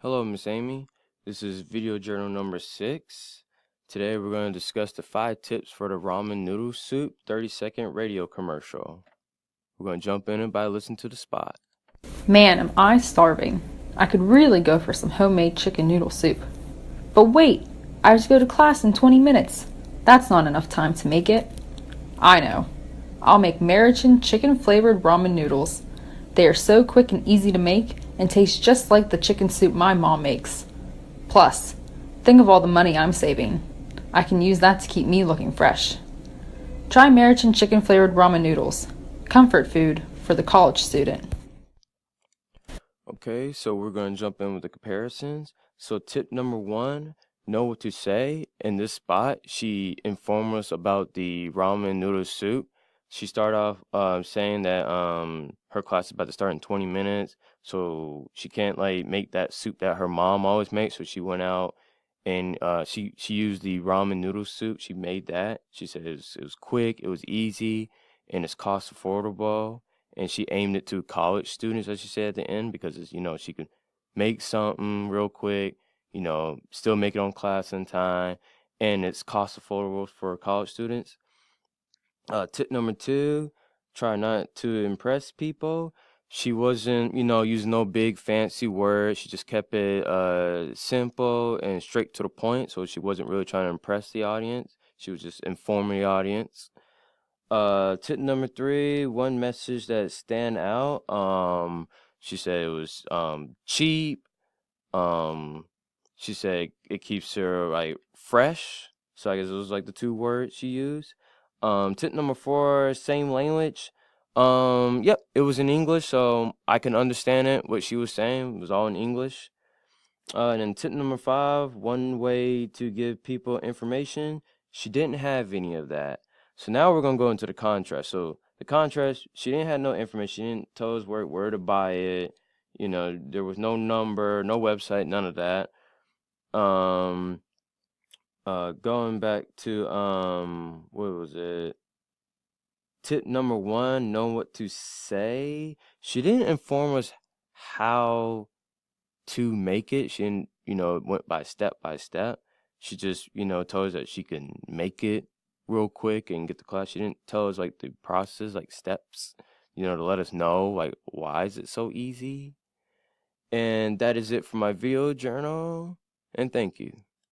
Hello, Miss Amy. This is video journal number 6. Today we're going to discuss the 5 tips for the ramen noodle soup 30-second radio commercial. We're going to jump in and by listening to the spot. Man, am I starving. I could really go for some homemade chicken noodle soup. But wait, I have to go to class in 20 minutes. That's not enough time to make it. I know. I'll make Marichin chicken flavored ramen noodles. They are so quick and easy to make and taste just like the chicken soup my mom makes. Plus, think of all the money I'm saving. I can use that to keep me looking fresh. Try Marichin chicken flavored ramen noodles. Comfort food for the college student. Okay, so we're going to jump in with the comparisons. So tip number 1, know what to say. In this spot, she informed us about the ramen noodle soup. She started off saying that her class is about to start in 20 minutes, so she can't like make that soup that her mom always makes. So she went out and she used the ramen noodle soup. She made that. She said it was quick, it was easy, and it's cost affordable. And she aimed it to college students, as she said at the end, because it's, she could make something real quick, still make it on class in time, and it's cost affordable for college students. Tip number 2, try not to impress people. She wasn't, using no big fancy words. She just kept it simple and straight to the point. So she wasn't really trying to impress the audience. She was just informing the audience. Tip number 3, one message that stand out. She said it was cheap. Um, she said it keeps her like fresh. So I guess it was like the 2 words she used. Tip number 4, same language. Yep, it was in English, so I can understand it. What she was saying it was all in English. And then tip number 5, one way to give people information. She didn't have any of that. So now we're gonna go into the contrast. So the contrast, she didn't have no information. She didn't tell us where to buy it. There was no number, no website, none of that. Um, going back to what was it? Tip number 1, know what to say. She didn't inform us how to make it. She didn't, went by step. She just, told us that she can make it real quick and get the class. She didn't tell us like the process, like steps, to let us know like why is it so easy. And that is it for my video journal. And thank you.